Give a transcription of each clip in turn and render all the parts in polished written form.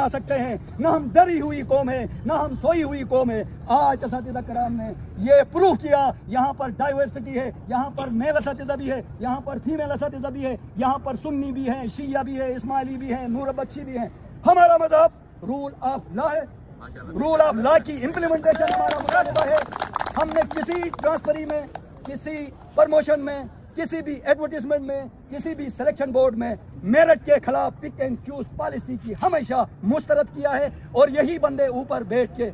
बना सकते हैं। न हम डरी हुई कौम है, न हम सोई हुई कौम है। आज असातिज़ा कराम ने ये प्रूव किया, यहाँ पर डाइवर्सिटी है, यहाँ पर मेल असातिज़ा भी है, यहाँ पर फीमेल असातिज़ा भी है, यहाँ पर सुन्नी भी है, शिया भी है, इस्माइली भी है, नूर बख्शी भी है। हमारा मजहब रूल ऑफ लॉ है, रूल ऑफ लॉ की इम्प्लीमेंटेशन हमारा मुतालबा है। हमने किसी ट्रांसफरी में, किसी प्रमोशन में, किसी भी एडवर्टीजमेंट में, किसी भी सिलेक्शन बोर्ड में मेरिट के खिलाफ पिक एंड चूज पॉलिसी की हमेशा मुस्तरद किया है। और यही बंदे ऊपर बैठ के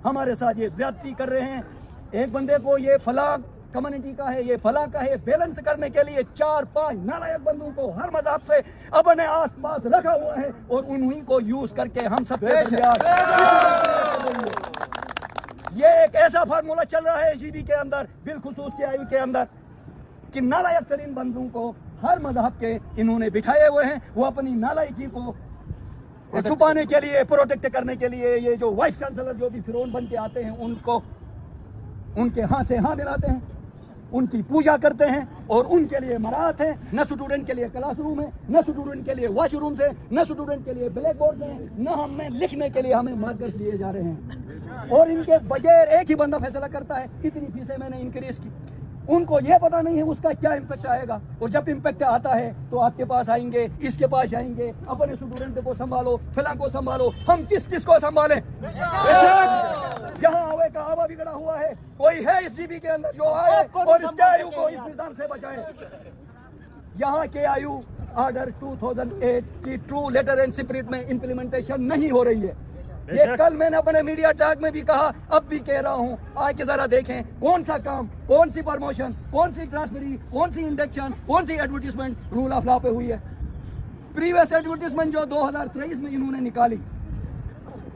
हमारे साथ ये ज्यादती कर रहे हैं। एक बंदे को ये फलां कम्युनिटी का है, ये फलां का है, बैलेंस करने के लिए 4-5 नालायक बंदों को हर मजहब से अपने आस पास रखा हुआ है और उन्हीं को यूज करके हम सब ये एक ऐसा फार्मूला चल रहा है जीबी के अंदर, बिलखुसूस के आई के अंदर, कि नालायक तरीन बंदों को हर मजहब के इन्होंने बिठाए हुए हैं। वो अपनी नालायकी को छुपाने के लिए, प्रोटेक्ट करने के लिए ये जो वाइस चांसलर जो भी फिरौन बन के आते हैं उनको उनके हाँ से हाँ मिलाते हैं, उनकी पूजा करते हैं और उनके लिए मराहत है। न स्टूडेंट के लिए क्लास रूम है, न स्टूडेंट के लिए वॉशरूम्स है, न स्टूडेंट के लिए ब्लैक बोर्ड है, न हमें लिखने के लिए हमें मार्कर्स दिए जा रहे हैं। और इनके बगैर एक ही बंदा फैसला करता है कितनी फीसें मैंने इंक्रीज की। उनको ये पता नहीं है उसका क्या इम्पैक्ट आएगा। और जब इम्पैक्ट आता है तो आपके पास आएंगे, इसके पास जाएंगे, अपने स्टूडेंट को संभालो, फिलहाल को संभालो। हम किस किस को संभालें? यहाँ आवे का आवा बिगड़ा हुआ है, कोई है इस जीबी के अंदर जो आए और इस आयु को इस निजाम से बचाए। यहाँ के आयु ऑर्डर 2008 की ट्रू लेटर एंड स्पिरिट में इम्प्लीमेंटेशन नहीं हो रही है। ये कल मैंने अपने मीडिया टॉक में भी कहा, अब भी कह रहा हूँ, आके जरा देखें कौन सा काम, कौन सी प्रमोशन, कौन सी ट्रांसफरी, कौन सी इंडक्शन, कौन सी एडवर्टीजमेंट रूल ऑफ लॉ पे हुई है। प्रीवियस एडवर्टीजमेंट जो 2023 में इन्होंने निकाली,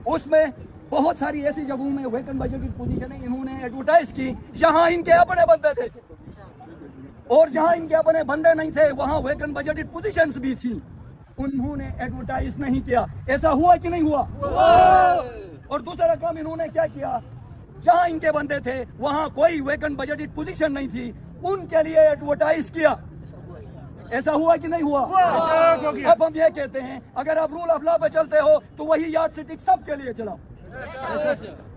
उसमें बहुत सारी ऐसी जगहों में वेकेंट बजट पोजीशन है इन्होंने एडवर्टाइज की जहां इनके अपने बंदे थे, और जहां इनके अपने बंदे नहीं थे वहां वेकेंट बजट पोजीशंस भी थी। उन्होंने एडवर्टाइज नहीं किया। ऐसा हुआ कि नहीं हुआ? और दूसरा काम इन्होंने क्या किया, जहां इनके बंदे थे वहां कोई वेकेंट बजटेड पोजीशन नहीं थी, उनके लिए एडवर्टाइज किया। ऐसा हुआ कि नहीं हुआ? अब हम ये कहते हैं, अगर आप रूल ऑफ लॉ पे चलते हो तो वही यार्डस्टिक सबके लिए चलाओ।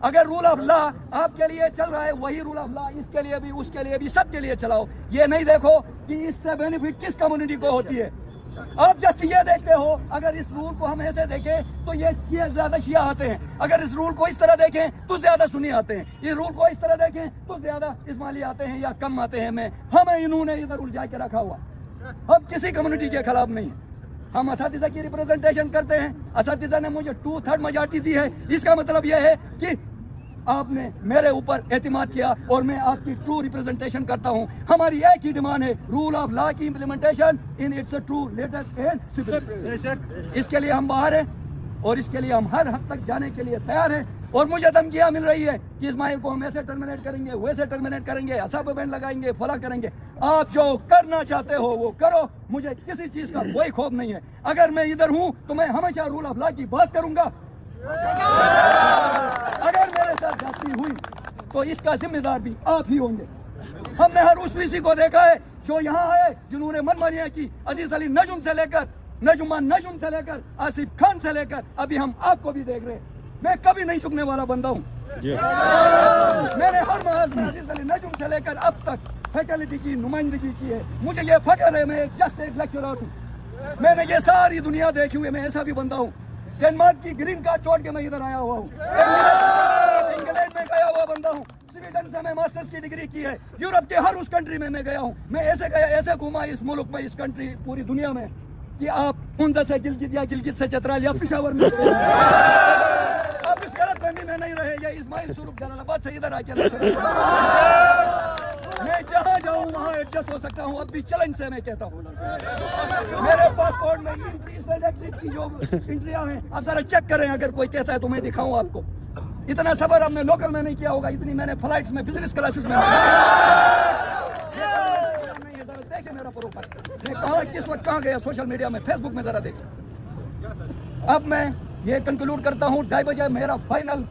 अगर रूल ऑफ लॉ आपके लिए चल रहा है, वही रूल ऑफ लॉ इसके लिए भी, उसके लिए भी, सबके लिए चलाओ। ये नहीं देखो कि इससे बेनिफिट किस कम्युनिटी को होती है। आप जस्ट ये देखते हो, अगर इस रूल को हम ऐसे देखें तो ये ज्यादा शिया आते हैं, अगर इस रूल को इस तरह देखें तो ज्यादा सुन्नी आते हैं, इस रूल को इस तरह देखें तो ज्यादा इस्माइली आते हैं या कम आते हैं। हमें इन्होंने इधर उलझा के रखा हुआ। हम किसी कम्युनिटी के खिलाफ नहीं है, हम असातिज़ा की रिप्रेजेंटेशन करते हैं। असातिज़ा ने मुझे 2/3 मेजॉरिटी दी है, इसका मतलब यह है कि आपने मेरे ऊपर एतमाद किया और मैं आपकी ट्रू रिप्रेजेंटेशन करता हूं। हमारी एक ही डिमांड है, रूल ऑफ लॉ की implementation in its true letter and spirit. इसके लिए हम बाहर हैं और इसके लिए हम हर हद तक जाने के लिए तैयार हैं। और मुझे धमकियां मिल रही है कि इस्माइल को हम ऐसे टर्मिनेट करेंगे, वैसे टर्मिनेट करेंगे, असाब बैंड लगाएंगे, फला करेंगे। आप जो करना चाहते हो वो करो, मुझे किसी चीज का कोई खौफ नहीं है। अगर मैं इधर हूं तो मैं हमेशा रूल ऑफ लॉ की बात करूंगा। अगर मेरे साथ जाती हुई तो इसका जिम्मेदार भी आप ही होंगे। हमने हर उस वीसी को देखा है जो यहाँ आए, जिन्होंने मनमानियां की, अजीज अली नजुम से लेकर, नजुमान नजुम से लेकर, आसिफ खान से लेकर, अभी हम आपको भी देख रहे हैं। मैं कभी नहीं झुकने वाला बंदा हूँ। मैंने हर महज में अजीज अली नजुम से लेकर अब तक फैकल्टी की नुमाइंदगी की है। मुझे ये फख्र है, मैं जस्ट एक लेक्चरर हूँ। मैंने ये सारी दुनिया देखी हुई, मैं ऐसा भी बंदा हूँ। डेनमार्क की ग्रीन कार्ड छोड़ के मैं इधर आया हुआ हूँ, इंग्लैंड में गया हुआ बंदा हूँ, स्वीडन से मैं मास्टर्स की डिग्री की है, यूरोप के हर उस कंट्री में मैं गया हूँ। मैं ऐसे गया, ऐसे घूमा इस मुल्क में, इस कंट्री, पूरी दुनिया में, कि आप हुंजा से गिलगित या गिलगित से चतराल या पिशावर में आप इस गलतफहमी में नहीं रहे। ये इस्माइल सुरुख जलालाबाद से इधर आके मैं जहाँ जाऊँ वहाँ एडजस्ट हो सकता हूँ। अब भी चैलेंज से मैं कहता हूँ, मेरे पासपोर्ट में एग्जिट की जो एंट्रियाँ हैं आप जरा चेक करें। अगर कोई कहता है तो मैं दिखाऊँ आपको। इतना सफर हमने लोकल में नहीं किया होगा, इतनी मैंने फ्लाइट्स में, बिजनेस क्लासेस में। देखे मेरा प्रोफाइल, मैं कहाँ किस वक्त कहाँ गया, सोशल मीडिया में, फेसबुक में, जरा देखें। अब मैं ये कंक्लूड करता हूँ, 2:30 बजे मेरा फाइनल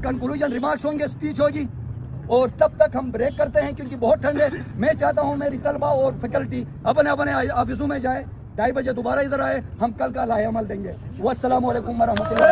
कंक्लूजन रिमार्क्स होंगे, स्पीच होगी, और तब तक हम ब्रेक करते हैं क्योंकि बहुत ठंड है। मैं चाहता हूँ मेरी तलबा और फैकल्टी अपने अपने ऑफिसों में जाए, 2:30 बजे दोबारा इधर आए, हम कल का लाहे अमल देंगे। वस्सलामु अलैकुम वरहमतुल्लाह।